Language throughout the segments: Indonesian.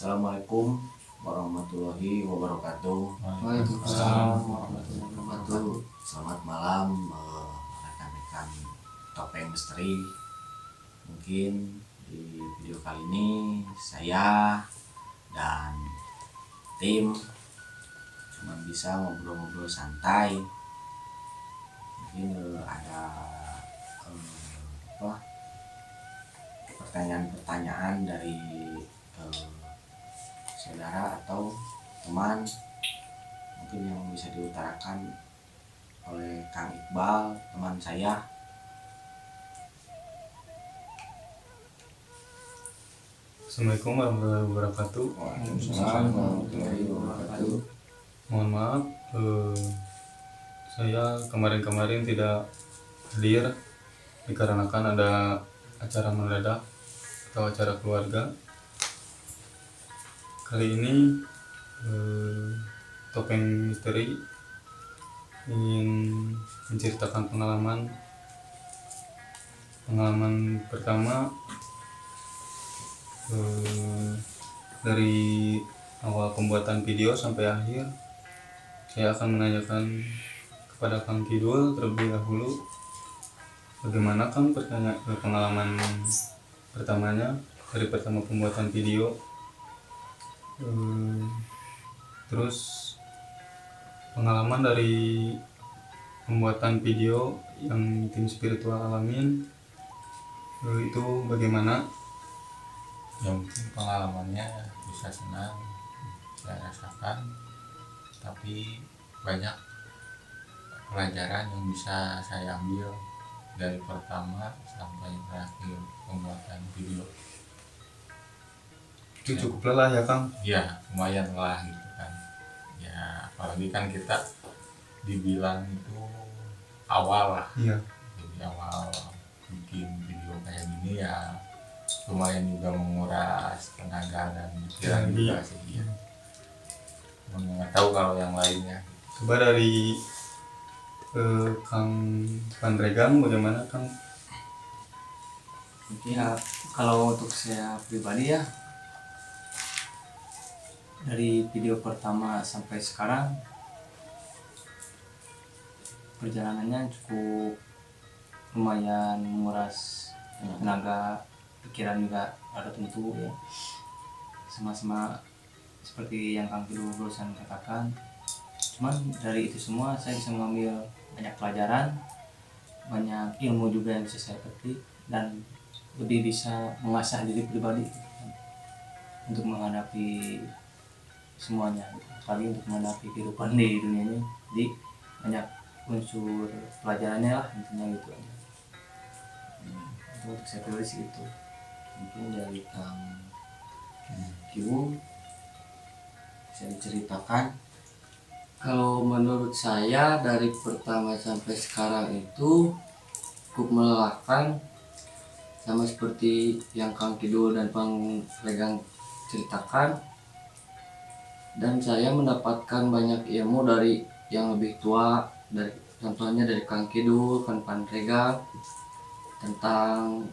Assalamualaikum warahmatullahi wabarakatuh. Waalaikumsalam warahmatullahi wabarakatuh. Selamat malam rekan-rekan Topeng Misteri. Mungkin di video kali ini saya dan tim cuma bisa ngobrol-ngobrol santai. Mungkin ada pertanyaan-pertanyaan dari saudara atau teman mungkin yang bisa diutarakan oleh Kang Iqbal, teman saya. Assalamualaikum warahmatullahi wabarakatuh. Waalaikumsalam warahmatullahi wabarakatuh. Mohon maaf, saya kemarin tidak hadir dikarenakan ada acara mendadak atau acara keluarga. Kali ini Topeng Misteri ingin menceritakan pengalaman pertama dari awal pembuatan video sampai akhir. Saya akan menanyakan kepada Kang Kidul terlebih dahulu, bagaimana Kang pengalaman pertamanya dari pertama pembuatan video, terus pengalaman dari pembuatan video yang tim spiritual alamin itu bagaimana? Yang penting pengalamannya bisa senang saya rasakan, tapi banyak pelajaran yang bisa saya ambil dari pertama sampai terakhir pembuatan video. Itu cukup lelah ya Kang? Ya lumayan lah gitu kan ya, apalagi kan kita dibilang itu awal lah. Iya. Jadi awal bikin video kayak gini ya lumayan juga menguras tenaga dan pikiran juga sih ya. Nggak tahu kalau yang lainnya. Coba dari Kang Pandregang bagaimana Kang? Ya kalau untuk saya pribadi ya, dari video pertama sampai sekarang perjalanannya cukup lumayan menguras tenaga, pikiran juga ada tentu ya, sama-sama seperti yang Kang Kidul barusan katakan. Cuman dari itu semua saya bisa mengambil banyak pelajaran, banyak ilmu juga yang bisa saya petik, dan lebih bisa mengasah diri pribadi untuk menghadapi semuanya, apalagi untuk menghadapi kehidupan di dunia ini. Jadi banyak unsur pelajarannya lah intinya gitu aja. Untuk saya pribadi sih itu. Mungkin dari Kang Kiwu bisa diceritakan. Kalau menurut saya dari pertama sampai sekarang itu cukup melelahkan, sama seperti yang Kang Kidul dan Bang Regang ceritakan. Dan saya mendapatkan banyak ilmu dari yang lebih tua, dari contohnya dari Kang Kidul, Kang Regang, tentang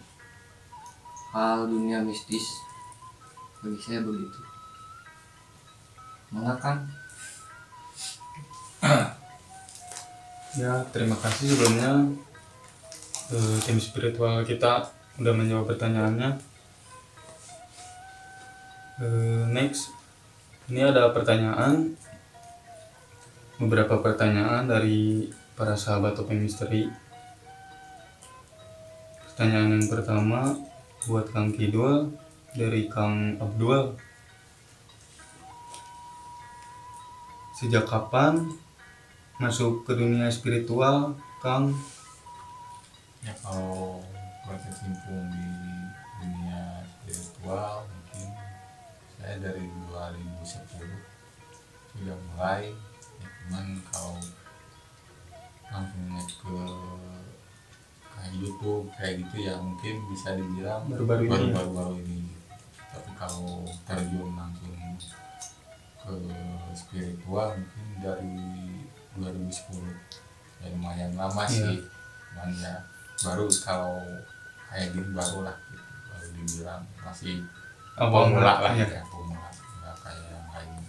hal dunia mistis. Bagi saya begitu. Mengapa? Ya, terima kasih sebelumnya tim spiritual kita udah menjawab pertanyaannya. Next, ini ada beberapa pertanyaan dari para sahabat Topeng Misteri. Pertanyaan yang pertama buat Kang Kidul dari Kang Abdul. Sejak kapan masuk ke dunia spiritual, Kang? Ya kalau berkecimpung di dunia spiritual mungkin saya dari 2010 sudah mulai ya, cuman kalau langsung naik ke kayak YouTube kayak gitu ya mungkin bisa dibilang baru-baru ini. Tapi kalau terjun langsung ke spiritual mungkin dari 2010 ya lumayan lama sih. Cuman ya baru kalau kayak gini baru lah gitu, baru dibilang masih pemula lah ya, pemula. lain.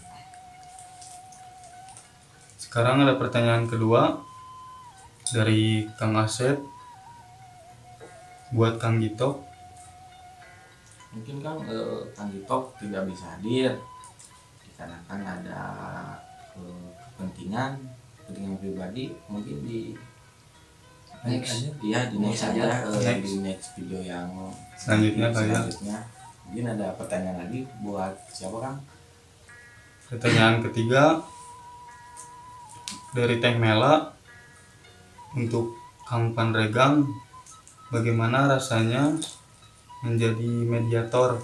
Sekarang ada pertanyaan kedua dari Kang Asep buat Kang Gito. Mungkin Kang Kang Gito tidak bisa hadir dikarenakan ada kepentingan pribadi. Mungkin di next dia di next aja di next video yang Selanjutnya kali ya. selanjutnya. Mungkin ada pertanyaan lagi buat siapa Kang? Pertanyaan ketiga dari Teh Mela untuk Kang Pandregang, bagaimana rasanya menjadi mediator?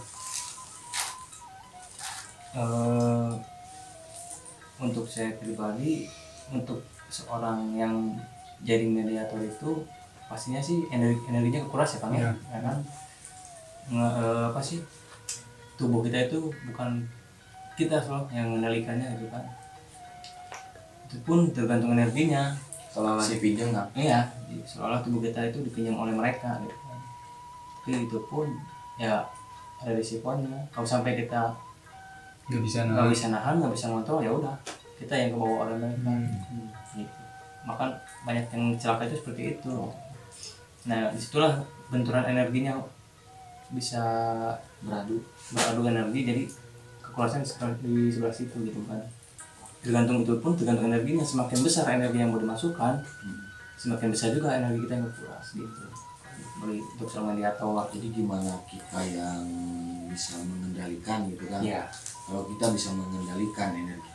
Untuk saya pribadi, untuk seorang yang jadi mediator itu pastinya sih energinya kekuras ya Kang ya, ya kan? Apa sih, tubuh kita itu bukan kita loh yang mengendalikannya gitu kan, itu pun tergantung energinya. Kalau si pinjam nggak? Iya, seolah tubuh kita itu dipinjam oleh mereka gitu kan. Tapi itu pun ya ada risikonya. Kalau sampai kita Nggak bisa nggak bisa nahan, nggak bisa ngontrol, ya udah kita yang kebawa oleh mereka. Gitu. Maka banyak yang celaka itu seperti itu. Nah disitulah benturan energinya bisa beradu energi, jadi kekerasan di sebelah situ gitu kan. Tergantung itu pun tergantung energinya, semakin besar energi yang mau dimasukkan, semakin besar juga energi kita yang berkuras gitu. Untuk seorang mediator. Jadi gimana kita yang bisa mengendalikan gitu kan? Iya. Kalau kita bisa mengendalikan energi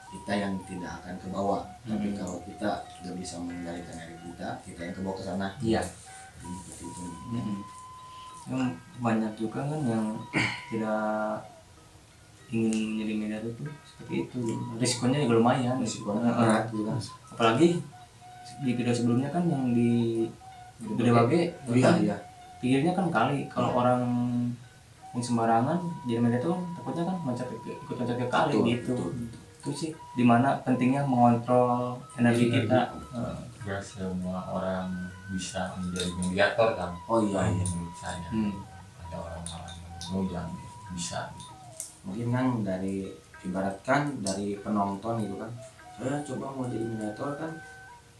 kita yang tidak akan ke bawah. Tapi kalau kita nggak bisa mengendalikan energi kita yang ke bawah ke sana. Iya. Jadi seperti itu. Yang banyak juga kan yang tidak ingin menjadi mediator itu seperti itu. Risikonya juga lumayan. Risikonya berat gitu kan. Apalagi di video sebelumnya kan yang di Gede Bage, Iya. pikirnya kan kali kalau orang yang sembarangan jadi mediator kan takutnya kan ikut loncat ke kali gitu. Itu sih dimana pentingnya mengontrol energi kita. Gak semua orang bisa menjadi mediator kan. Oh iya. Menurut saya ada orang-orang yang bisa gitu. Mungkin kan dari ibaratkan dari penonton gitu kan, saya coba mau jadi mediator kan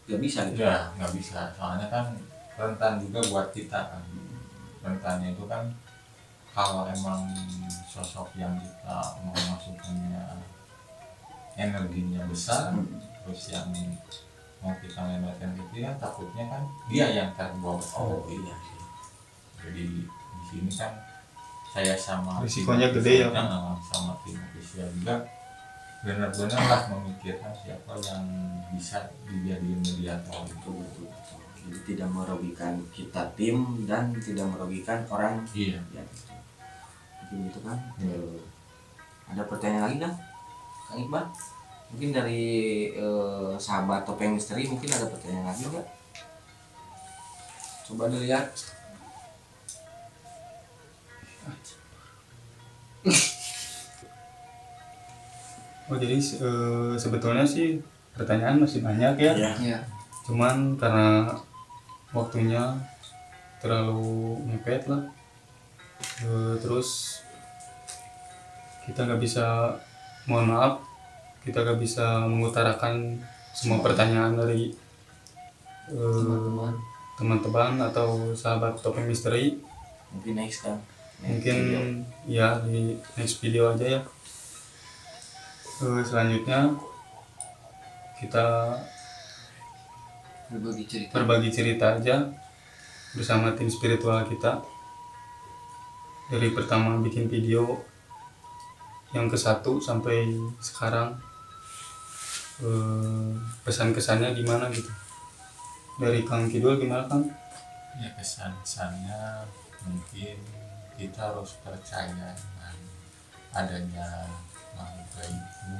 nggak bisa gitu. Ya nggak bisa, soalnya kan rentan juga buat kita kan. Rentannya itu kan kalau emang sosok yang kita mau masukkannya energinya besar, terus yang mau kita lewatkan itu ya takutnya kan dia yang terbawa. Oh iya. Jadi di sini kan saya sama risikonya gede ya kan? Sama tim official juga benar-benar lah memikirkan siapa yang bisa dijadiin mediator itu. Jadi tidak merugikan kita tim dan tidak merugikan orang. Iya. Ya, mungkin gitu kan. Ada pertanyaan lagi kan Kang Iqbal? Mungkin dari sahabat Topeng Misteri mungkin ada pertanyaan lagi nggak? Coba dilihat. Oh jadi sebetulnya sih pertanyaan masih banyak ya. Iya. Cuman karena waktunya terlalu mepet lah. Terus kita nggak bisa, mohon maaf, kita nggak bisa mengutarakan semua pertanyaan dari teman-teman atau sahabat Topeng Misteri. Mungkin next kan. Mungkin ya di next video aja ya. Selanjutnya kita berbagi cerita aja bersama tim spiritual kita. Dari pertama bikin video yang ke-1 sampai sekarang, pesan-kesannya gimana gitu. Dari Kang Kidul gimana Kang? Ya kesan-kesannya mungkin kita harus percaya dengan adanya makhluk gaib itu,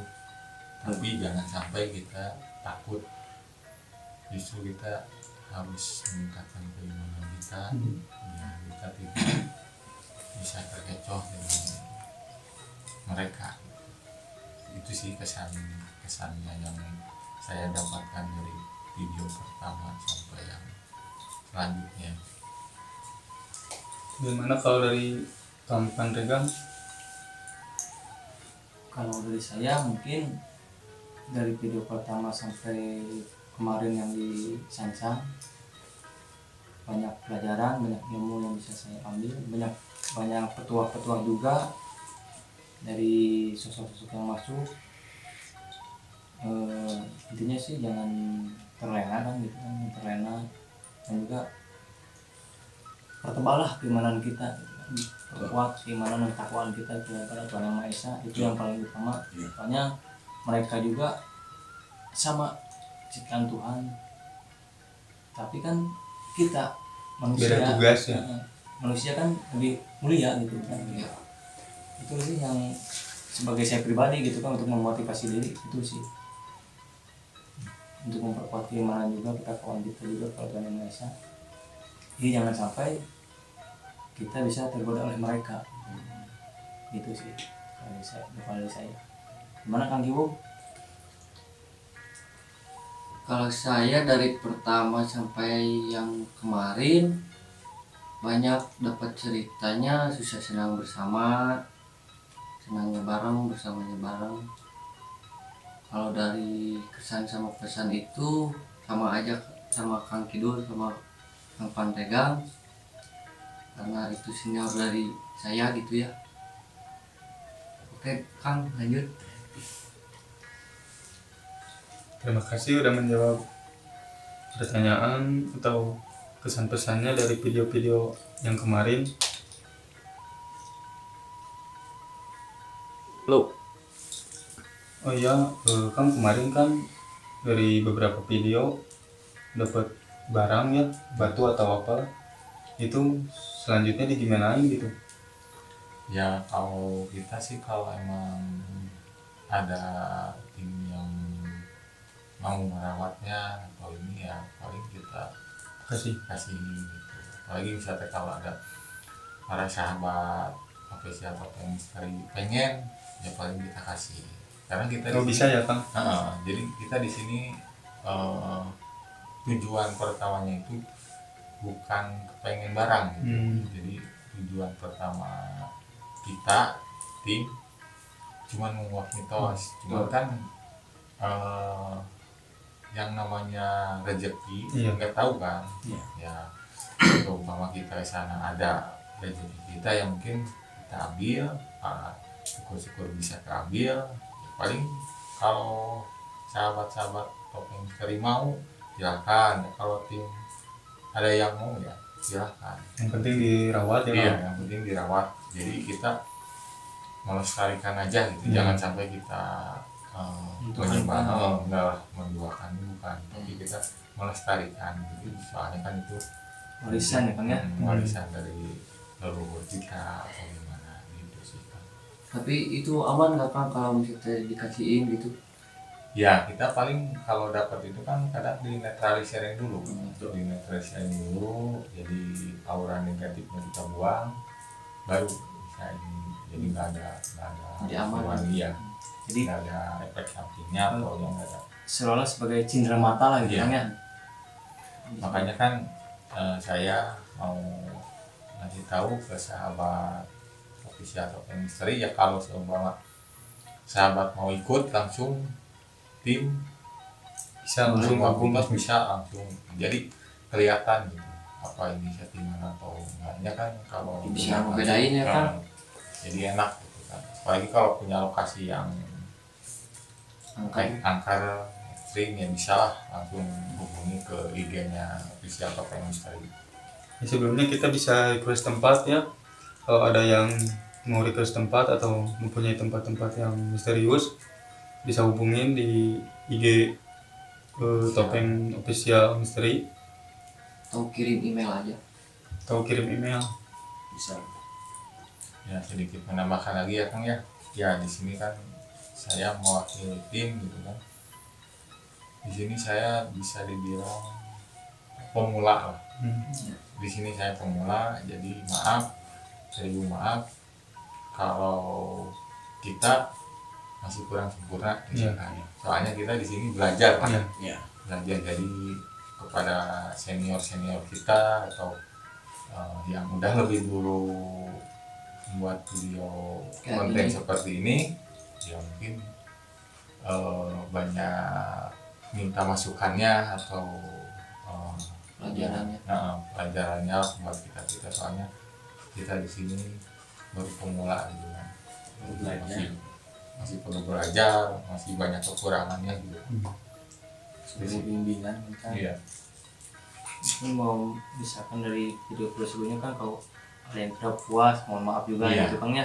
tapi jangan sampai kita takut. Justru kita harus meningkatkan keimanan kita, ya kita tidak bisa terkecoh dengan mereka. Itu sih kesannya yang saya dapatkan dari video pertama sampai yang selanjutnya. Gimana kalau dari Kang Pandregang? Kalau dari saya mungkin dari video pertama sampai kemarin yang di Sancang banyak pelajaran, banyak ilmu yang bisa saya ambil, banyak petuah-petuah juga dari sosok-sosok yang masuk. Intinya sih jangan terlena kan gitu kan, terlena, dan juga pertebalah keimanan kita gitu kan. Perkuat keimanan dan takwaan kita kepada Tuhan Yang Maha Esa, itu yang paling utama. Soalnya mereka juga sama ciptaan Tuhan, tapi kan kita manusia Beda tugas ya. manusia kan lebih mulia gitu kan. Itu sih yang sebagai saya pribadi gitu kan, untuk memotivasi diri itu sih, untuk memperkuat keimanan juga kita, kawan kita juga kalau Tuhan Yang Maha Esa. Jadi jangan sampai kita bisa tergoda oleh mereka. Gitu sih kalau dari saya. Gimana Kang Giwo? Kalau saya dari pertama sampai yang kemarin banyak dapat ceritanya, susah senang bersama, senangnya bareng, bersamanya bareng. Kalau dari kesan sama pesan itu sama aja sama Kang Kidul sama Kang Pantegang, karena itu senior dari saya gitu ya. Oke Kang, lanjut. Terima kasih udah menjawab pertanyaan atau kesan-pesannya dari video-video yang kemarin. Lo Oh iya, kan kemarin kan dari beberapa video dapat barang ya, batu atau apa, itu selanjutnya digimanain gitu. Ya kalau kita sih kalau emang ada tim yang mau merawatnya atau ini ya paling kita kasih gitu. Apalagi misalnya kalau ada para sahabat official atau misteri pengen, ya paling kita kasih. Karena kita Bisa ya Kang? jadi kita di sini tujuan pertamanya itu bukan pengen barang gitu. Jadi tujuan pertama kita tim cuman menguak mitos. Cuman kan yang namanya rezeki nggak tahu kan. Ya kalau umpama kita ke sana ada rezeki kita yang mungkin kita ambil, syukur-syukur bisa keambil. Paling kalau sahabat-sahabat topeng misteri mau silakan, kalau tim ada yang mau ya silakan. Yang penting dirawat ya. Iya, yang penting dirawat. Jadi kita melestarikan aja gitu. Jangan sampai kita menyebar, enggak menduakan, bukan, tapi kita melestarikan gitu. Soalnya kan itu Warisan ya Kang ya. warisan dari leluhur kita atau gimana gitu sih Kang. tapi itu aman nggak Kang kalau misalnya dikasihin gitu? Ya kita paling kalau dapat itu kan kadang dinetraliserin dulu, dinetraliserin dulu, jadi aura negatifnya kita buang, baru bisa ini. Jadi nggak ada Jadi aman. ya. Jadi Nggak ada efek sampingnya atau yang nggak ada. seolah sebagai cindera mata lah gitu Kang ya. Makanya kan saya mau ngasih tahu ke sahabat official atau misteri ya, kalau seumpama sahabat mau ikut langsung tim Bisa langsung gabung. bisa langsung, jadi kelihatan gitu apa ini settingan atau enggaknya kan. Kalau Bisa dengan ngebedain ya, Kang. jadi enak gitu kan, apalagi kalau punya lokasi yang angker ekstrim ya bisa lah langsung hubungi ke IG-nya official Topeng Misteri. Ya, sebelumnya kita bisa request tempat ya. Kalau ada yang mau request tempat atau mempunyai tempat-tempat yang misterius, bisa hubungin di IG Topeng Official Misteri Atau kirim email aja. atau kirim email. Bisa. Ya sedikit menambahkan lagi ya Kang ya. Ya di sini kan saya mewakili tim gitu kan. Di sini saya bisa dibilang pemula lah. Di sini saya pemula, jadi maaf, seribu maaf kalau kita masih kurang sempurna misalnya. Soalnya kita di sini belajar lah. Ya. Belajar jadi kepada senior kita atau yang udah lebih dulu membuat video konten seperti ini, ya mungkin banyak minta masukannya atau Pelajarannya. pelajarannya buat kita soalnya kita di sini baru pemula gitu kan. Masih perlu belajar, masih banyak kekurangannya gitu. Sebagai bimbingan kan. Iya. Ini mau misalkan dari video sebelumnya kan kalau ada yang tidak puas, mohon maaf juga Iya. gitu Kang ya.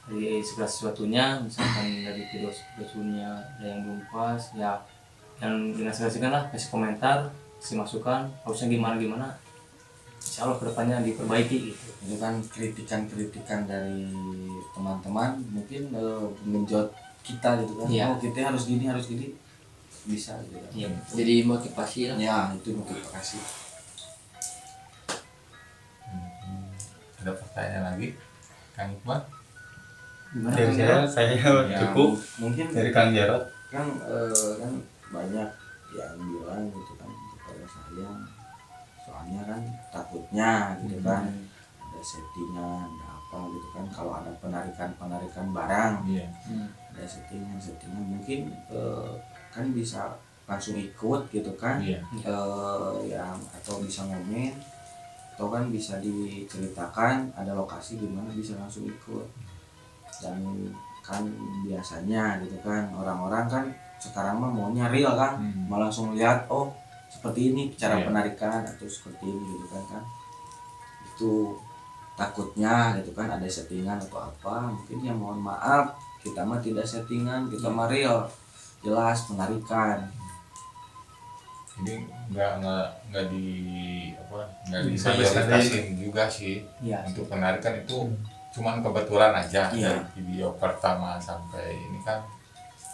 Dari segala sesuatunya, misalkan dari video sebelumnya ada yang belum puas, ya yang dengan segala lah kasih komentar, kasih masukan, harusnya gimana, insya Allah kedepannya diperbaiki gitu. Itu kan kritikan dari teman-teman mungkin menjot kita gitu kan. Iya. Oh kita harus gini bisa gitu kan. Iya. Jadi motivasi lah. Ya itu motivasi. Ada pertanyaan lagi, Kang Iqbal? Gimana Dari Kang saya Jarod? Ya, cukup mungkin dari Kang Jarot. kan banyak yang bilang gitu kan kepada saya, soalnya kan takutnya gitu kan ada settingan ada apa gitu kan, kalau ada penarikan barang Iya. ada settingan mungkin kan bisa langsung ikut gitu kan. Iya. Yang atau bisa ngomen atau kan bisa diceritakan ada lokasi di mana bisa langsung ikut. Dan kan biasanya gitu kan orang-orang kan sekarang mah maunya real kan, mau langsung lihat oh seperti ini cara Iya. penarikan atau seperti ini gitu kan itu takutnya gitu kan ada settingan atau apa, mungkin ya mohon maaf kita mah tidak settingan, kita mah real jelas penarikan. Jadi nggak Bisa diprioritasin juga sih. Iya. Untuk penarikan itu cuman kebetulan aja. Iya. Dari video pertama sampai ini kan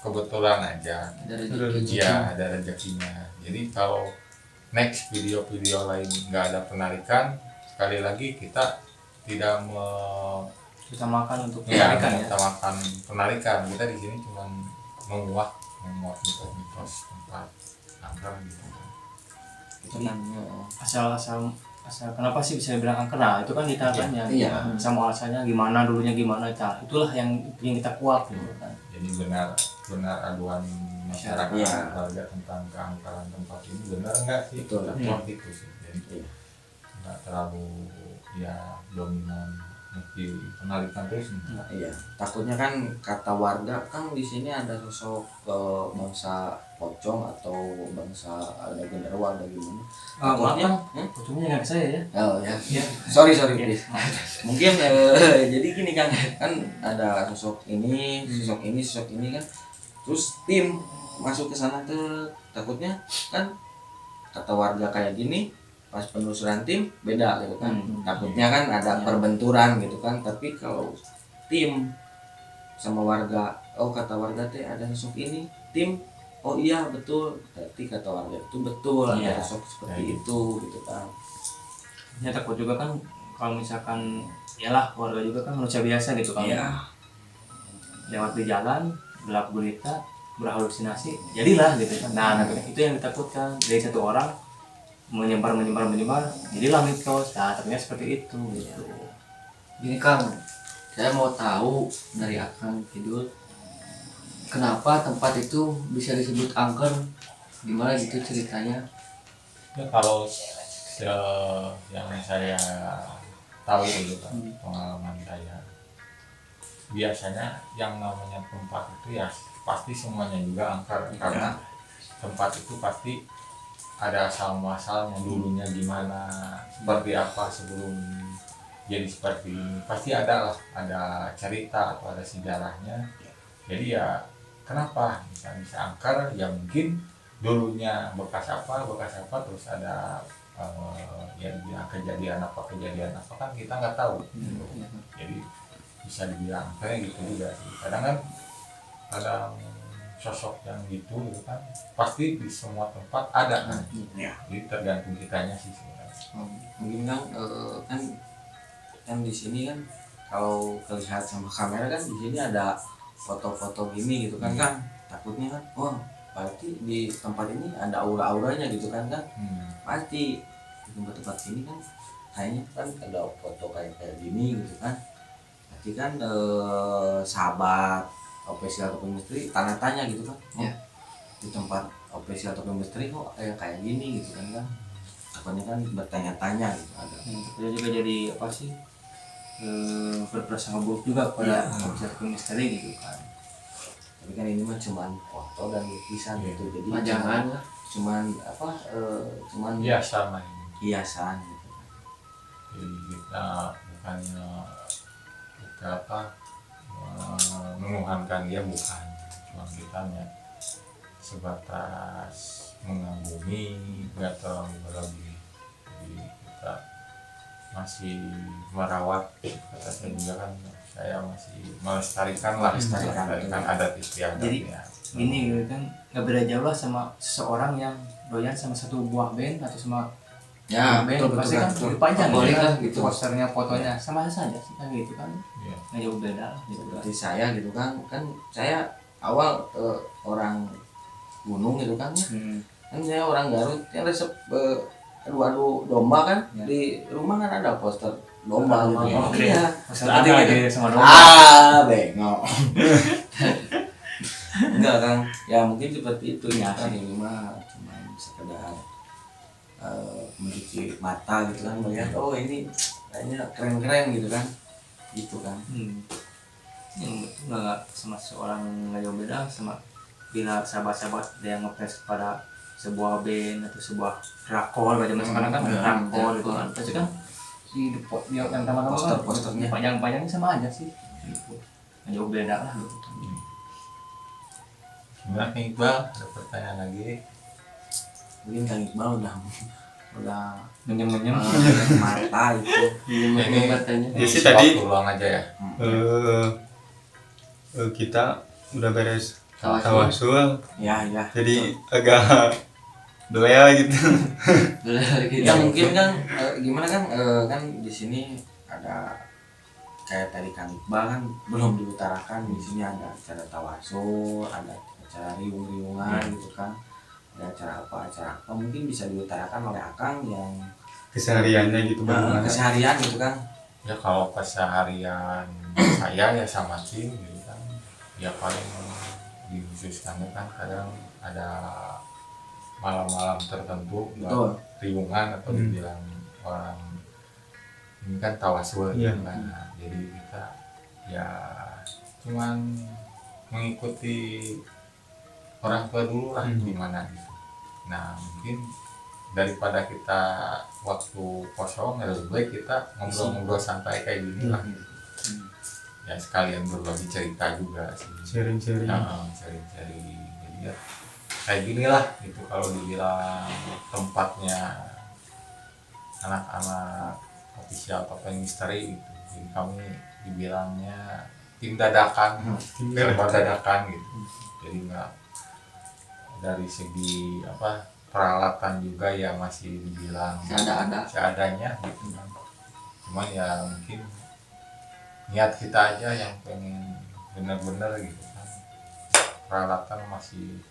kebetulan aja. Ada rezeki. Iya, ada rezekinya. Jadi kalau next video-video lain nggak ada penarikan, sekali lagi kita tidak Utamakan untuk ya, penarikan ya. mengutamakan penarikan. Kita di sini cuma menguak mitos tempat angker gitu. Itu kan asal kenapa sih bisa dibilang angker? Nah itu kan ditaruhnya Iya. bisa mau alasannya gimana dulunya gimana, itulah yang ingin kita kuat gitu kan. Jadi benar aduan masyarakat Iya. warga tentang keangkeran tempat ini benar enggak sih? Betul. Kuat itu sih. Jadi Iya. nggak terlalu ya dominan mesti penarikan terus. Nah, iya, takutnya kan kata warga kan di sini ada sosok bangsa pocong atau bangsa ada genderuwo ada gimana. Takutnya, Ujungnya nggak ke saya ya. oh ya, sorry please. Mungkin jadi gini kan ada sosok ini kan, terus tim masuk ke sana tuh takutnya kan kata warga kayak gini. Pas penelusuran tim beda gitu kan, takutnya kan ada perbenturan gitu kan, tapi kalau tim sama warga, oh kata warga teh ada sosok ini, tim oh iya betul, berarti kata warga itu betul Iya. ada sosok seperti itu gitu kan. Ya takut juga kan kalau misalkan yalah warga juga kan manusia biasa gitu kan. Iya. Lewat di jalan gelap gulita berhalusinasi jadilah gitu kan. Nah itu yang ditakutkan dari satu orang menyebar jadilah mitos. Nah ternyata seperti itu gitu. Gini Kang, saya mau tahu dari Akang Kidul, kenapa tempat itu bisa disebut angker? Gimana gitu ceritanya? Ya kalau yang saya tahu gitu kan, pengalaman saya, biasanya yang namanya tempat itu ya pasti semuanya juga angker, karena tempat itu pasti ada asal muasalnya dulunya gimana, seperti apa sebelum jadi seperti ini, pasti ada cerita atau ada sejarahnya. Jadi ya kenapa bisa angker, ya mungkin dulunya bekas apa terus ada ya dibilang kejadian apa kan kita nggak tahu gitu. Jadi bisa dibilang kayak gitu juga sih. Kadang sosok yang gitu kan pasti di semua tempat ada kan. Jadi tergantung kitanya sih sebenarnya. Mungkin kan di sini kan kalau terlihat sama kamera kan di sini ada foto-foto gini gitu kan takutnya kan wah berarti di tempat ini ada aura-auranya gitu kan pasti di tempat-tempat ini kan kayaknya kan ada foto kayak gini gitu kan berarti kan sahabat official Topeng Misteri tanda tanya gitu kan. Ya. Di tempat official Topeng Misteri kok kayak gini gitu kan. Apanya kan bertanya-tanya gitu ada. Itu juga jadi apa sih? Berprasangka buruk juga pada official Topeng Misteri gitu kan. Tapi kan ini mah cuman foto dan lukisan gitu. Jadi pajangan lah. cuman apa cuman biasa lah ini. hiasan gitu. Jadi kita bukannya kita apa menuhankan dia, bukan, cuma kita ya sebatas mengagumi, nggak terlalu berlebih. Jadi kita masih merawat, kata saya juga kan, saya masih melestarikan adat istiadatnya. Gini gitu kan, nggak beda jauh lah sama seseorang yang doyan sama satu buah band atau sama Ya, band, betul, pasti betul, kan betul. lebih panjang Boleh gitu kan, kan, gitu. posternya, fotonya sama saja sih kan gitu kan, Iya. nggak jauh beda lah gitu kan. Seperti saya gitu kan saya awal orang gunung gitu kan kan saya orang Garut yang resep adu domba kan Ya. di rumah kan ada poster domba gitu. Oh, oke. Iya. Poster Seperti ada gitu. gitu sama domba. Bengok. Enggak kan, ya mungkin seperti itu ya kan ini mah cuma sekedar mencuci mata gitu kan, melihat oh ini kayaknya keren-keren gitu kan, gitu kan. Yang betul nggak sama seorang, nggak jauh beda sama bila sahabat-sahabat ada yang ngefans kepada sebuah band atau sebuah drakor, pada zaman sekarang kan ya, drakor gitu kan, pasti kan di yang teman-teman Poster-posternya. panjang-panjangnya sama aja sih gitu, nggak jauh beda lah gitu. Gimana nih Iqbal, ada pertanyaan lagi? Mungkin Kang Iqbal udah Menyem-menyem mata itu. Ini katanya. Ya sih tadi Waktu luang aja ya. kita udah beres Tawasul. tawasul, Ya, jadi agak doya gitu. Boleh lagi. ya mungkin kan gimana kan kan di sini ada kayak tadi Kang Iqbal kan belum diutarakan, di sini ada acara tawasul, ada acara riung-riungan gitu kan, ada acara apa mungkin bisa diutarakan oleh Akang yang Kesehariannya gitu bagaimana. keseharian gitu kan. Ya kalau keseharian saya ya sama tim gitu kan, ya paling dikhususkannya kan kadang ada malam-malam tertentu Betul. buat riungan atau dibilang orang ini kan tawasul Iya. gitu kan. Nah, jadi kita ya cuman mengikuti orang tua dulu lah gimana gitu. Nah mungkin daripada kita waktu kosong ya lebih baik kita ngobrol-ngobrol santai kayak gini lah. Ya sekalian berbagi cerita juga sih. Sharing-sharing. Nah, cari-cari jadi ya kayak gini lah gitu. Kalau dibilang tempatnya anak-anak official Topeng Misteri gitu, jadi kami dibilangnya tim dadakan, serba dadakan gitu. Jadi nggak dari segi apa peralatan juga ya masih dibilang seadanya gitu kan. Cuman ya mungkin niat kita aja yang pengen bener-bener gitu kan, peralatan masih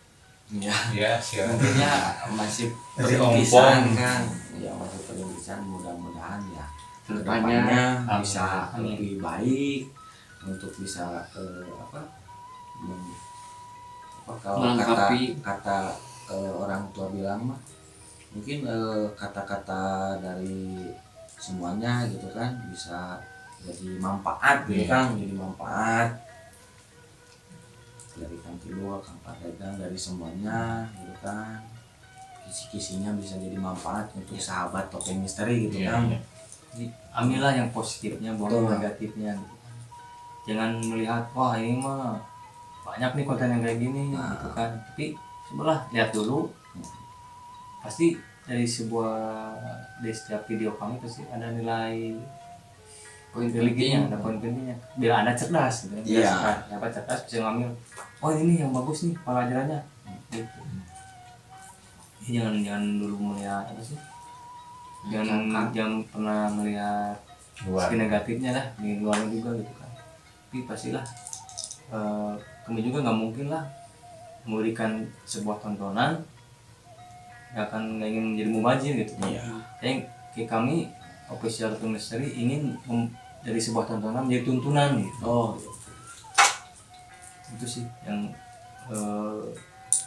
ya Mungkin ya masih Masih perintisan ompong. kan, ya masih perintisan, mudah-mudahan ya Kedepannya, kedepannya bisa amin. lebih baik untuk bisa kalau melengkapi. kata orang tua bilang mah mungkin kata-kata dari semuanya gitu kan bisa jadi manfaat gitu kan, jadi manfaat dari Kang Kidul, Kang Padegang, dari semuanya gitu kan, kisi-kisinya bisa jadi manfaat untuk sahabat Topeng Misteri gitu kan. Jadi, ambillah yang positifnya, buang Betul. yang negatifnya gitu. Jangan melihat wah ini mah banyak nih konten yang kayak gini gitu kan, tapi cobalah lihat dulu, pasti dari setiap video kami pasti ada nilai Poin pentingnya, penting. ada poin pentingnya. Bila anda cerdas, gitu. Iya. Dapat cerdas bisa ngambil. Oh ini yang bagus nih pelajarannya. Gitu. Jangan dulu melihat apa sih? Jangan pernah melihat luar. segi negatifnya lah di luar juga gitu kan. Tapi pastilah kami juga nggak mungkin lah memberikan sebuah tontonan nggak ingin menjadi mubazir gitu. Iya. Kayak kami official Topeng Misteri ingin dari sebuah tontonan menjadi tuntunan gitu. Oh, Itu sih yang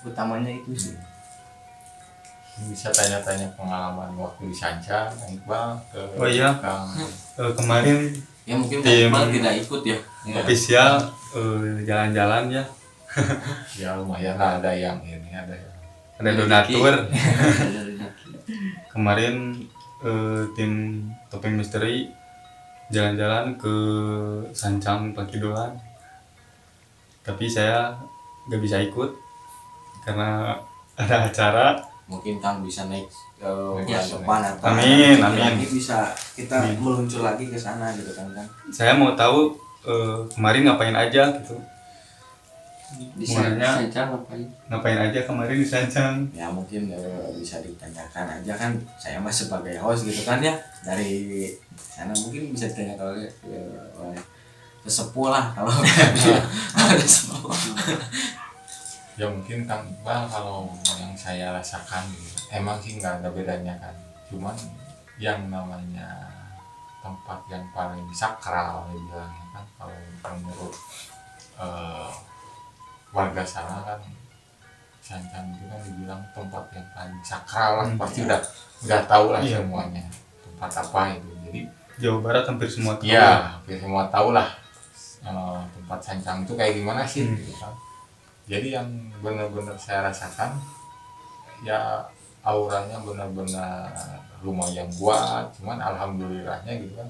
utamanya itu sih. Bisa tanya-tanya pengalaman waktu di Sanca, Iqbal ke Oh iya. Kang. Kemarin Ya mungkin Tim- Kang Iqbal tidak ikut ya. official jalan-jalan ya, Ya lumayan lah, ada yang ini, ada yang ada donatur. Ada rezeki. Kemarin tim Topeng Misteri jalan-jalan ke Sancang Pakidolan, tapi saya gak bisa ikut karena ada acara. Mungkin Kang bisa naik bulan Ya, depan atau Amin, nanti amin. lagi bisa kita Amin. meluncur lagi ke sana gitu kan. Saya mau tahu kemarin ngapain aja gitu, Di Semuanya- Sancang ngapain? ngapain aja kemarin di Sancang. Ya mungkin bisa ditanyakan aja kan, saya mah sebagai host gitu kan ya, dari sana mungkin bisa ditanyakan oleh sesepuh lah kalau ada sesepuh. ya mungkin Kang Iqbal, kalau yang saya rasakan gitu, emang sih nggak ada bedanya kan, cuman yang namanya tempat yang paling sakral dibilangnya kan, kalau menurut warga sana kan, Sancang itu kan dibilang tempat yang paling sakral lah, pasti udah tahu lah Iya. semuanya tempat apa itu. Jadi Jawa Barat hampir semua tahu. ya hampir semua tahu lah tempat Sancang itu kayak gimana sih gitu kan. Jadi yang benar-benar saya rasakan ya auranya benar-benar lumayan kuat, cuman alhamdulillahnya gitu kan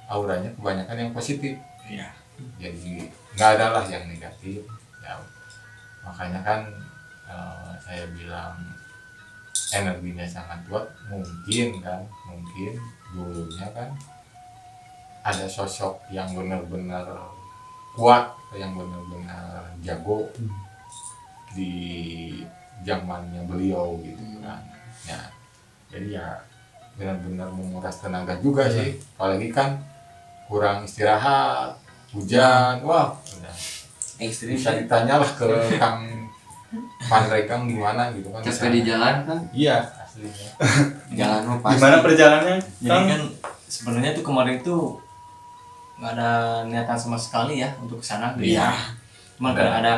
auranya kebanyakan yang positif. Iya. Jadi nggak ada lah yang negatif ya, makanya kan saya bilang energinya sangat kuat. Mungkin dulunya kan ada sosok yang benar-benar kuat, yang benar-benar jago di zamannya beliau gitu kan ya. Jadi ya benar-benar menguras tenaga juga sih, apalagi kan kurang istirahat, hujan, wah udah Ekstrim bisa ditanyalah ke Kang Pandrekang gimana gitu kan. Capek di jalan kan? Iya aslinya. jalan mah pasti. Gimana perjalanannya? Jadi Kang? kan sebenarnya tuh kemarin tuh nggak ada niatan sama sekali ya untuk kesana gitu. Iya. Cuman karena ada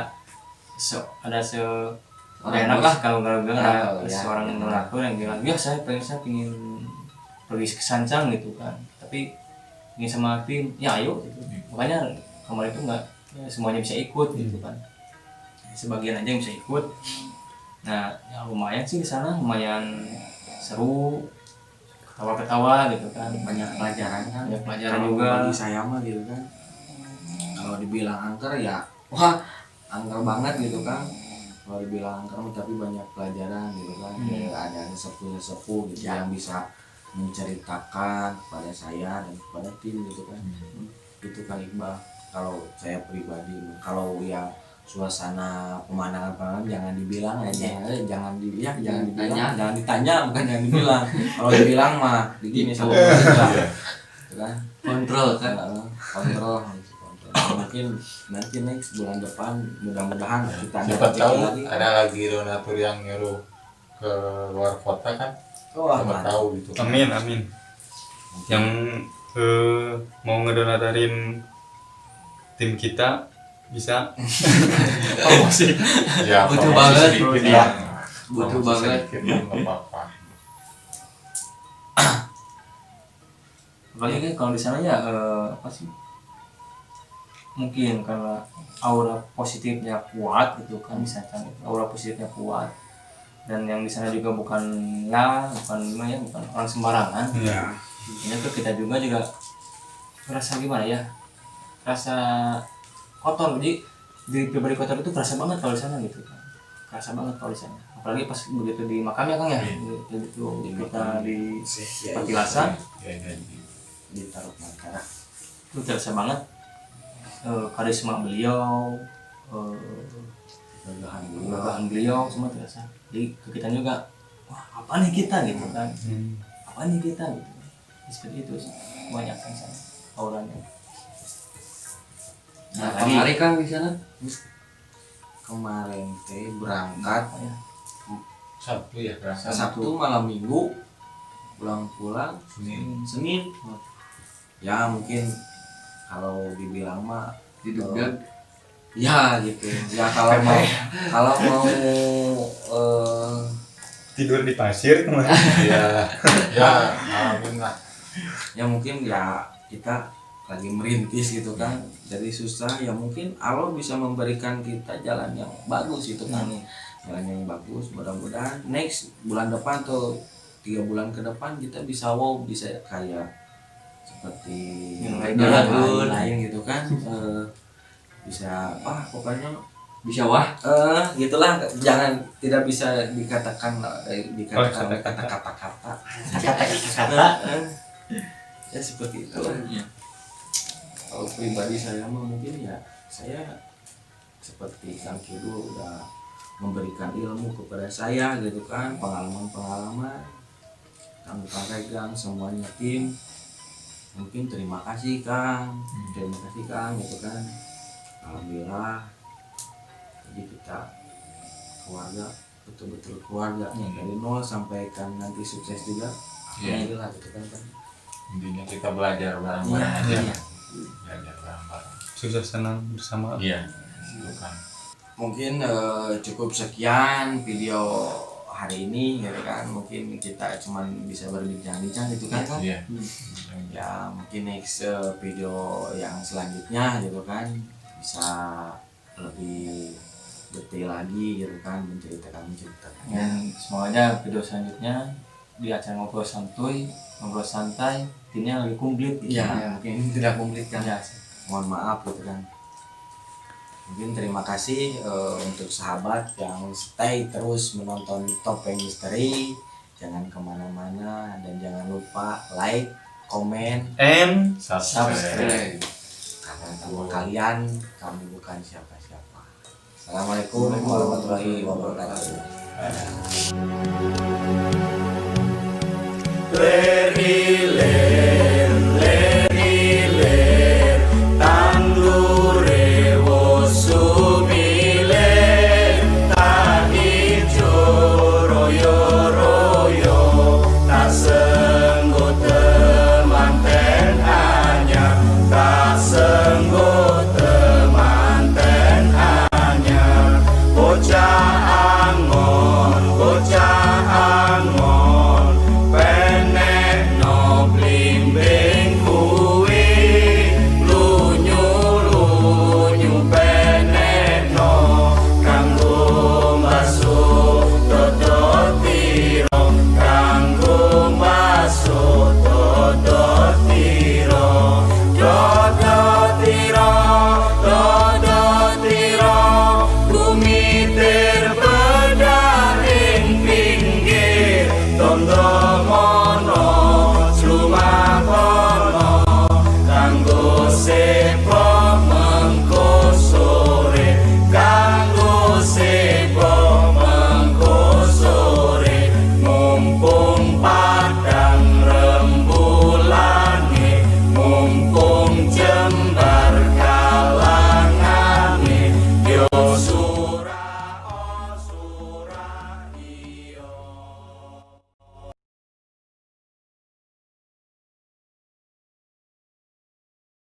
Orang enak bos. lah kalau nggak bilang ada Oh, ya. seorang donatur yang bilang ya saya pengen pergi ke Sancang gitu kan, tapi ini sama tim ya ayo gitu. Makanya kemarin itu nggak ya, semuanya bisa ikut gitu kan, sebagian aja yang bisa ikut. Nah ya lumayan sih di sana, lumayan seru, ketawa-ketawa gitu kan, Banyak pelajaran kan. banyak pelajaran Kalau juga. bagi saya mah gitu kan, kalau dibilang angker ya wah angker banget gitu kan. Kalau dibilang angker mah tapi banyak pelajaran gitu kan. Ya, ada sesepuh gitu yang bisa menceritakan kepada saya dan kepada tim gitu kan. Itu Kang Iqbal. Kalau saya pribadi, kalau ya suasana pemandangan jangan dibilang aja, jangan dibilang, jangan ditanya, bukan jangan dibilang. Kalau dibilang mah begini sama kita, gitu kan. Kontrol kan? Kontrol. Mungkin nanti next bulan depan mudah-mudahan kita ada Siapa rezeki tahu lagi. ada lagi donatur yang nyuruh ke luar kota kan, Wah, siapa mantap. tahu gitu. Amin, amin. Yang mau ngedonatorin tim kita bisa. Ya, Butuh promosi banget, sedikit bro. lah. Butuh Promosi banget. sedikit lah, nggak apa-apa. Apalagi kan kalau di sana ya apa sih, mungkin karena aura positifnya kuat gitu kan di sana, aura positifnya kuat, dan yang di sana juga bukan gimana ya, bukan orang sembarangan. Iya. Ini tuh kita juga merasa gimana ya, rasa kotor. Jadi di pribadi kotor itu kerasa banget kalau di sana gitu kan, kerasa banget kalau di sana, apalagi pas begitu di makamnya kan ya, begitu kita di Patilasan Ya, ya, ditaruh mantara. itu terasa banget karisma beliau, gagahan beliau semua terasa. Jadi ke kita juga, wah apa nih kita gitu kan, apa nih kita gitu. Seperti itu sih, banyak kan sana auranya. Nah, hari kan di sana? Kemarin teh berangkat Apa ya? Sabtu ya berasa. Sabtu malam Minggu, pulang Senin. Senin. Ya mungkin kalau dibilang mah Di Dugdeg. Ya gitu. Ya kalau mau Tidur di pasir kemarin. Iya. Ya, ngalamin lah. ya mungkin ya kita lagi merintis gitu kan, jadi susah. Ya mungkin Allah bisa memberikan kita jalan yang bagus itu kan, jalan yang bagus. Mudah-mudahan next bulan depan atau 3 bulan ke depan kita bisa bisa kayak seperti Yang lain gitu kan. Bisa pokoknya bisa wah gitulah. Jangan tidak bisa dikatakan kata-kata ya seperti itu. Kalau pribadi saya mah mungkin ya saya seperti Kang Kidul udah memberikan ilmu kepada saya gitu kan, pengalaman Kang Regang semuanya tim. Mungkin terima kasih Kang gitu kan. Alhamdulillah, jadi kita keluarga betul-betul keluarga dari nol sampai kan nanti sukses juga. Alhamdulillah gitu kan. Intinya kita belajar bareng-bareng aja. Iya. Belajar bareng-bareng. Sukses senang bersama. Iya. Bukan. Mungkin cukup sekian video hari ini gitu kan. Mungkin kita cuman bisa berbincang-bincang gitu kan. Iya. Ya mungkin next video yang selanjutnya gitu kan bisa lebih detail lagi gitu kan, menceritakan. Dan semuanya video selanjutnya di acara ngobrol santai timnya lagi komplit gitu. Ya mungkin tidak komplit kan, Ya, mohon maaf gitu kan. Mungkin terima kasih untuk sahabat yang stay terus menonton Topeng Misteri. Jangan kemana-mana dan jangan lupa like, komen, And Subscribe. karena tanpa kalian kami bukan siapa-siapa. Assalamualaikum warahmatullahi wabarakatuh.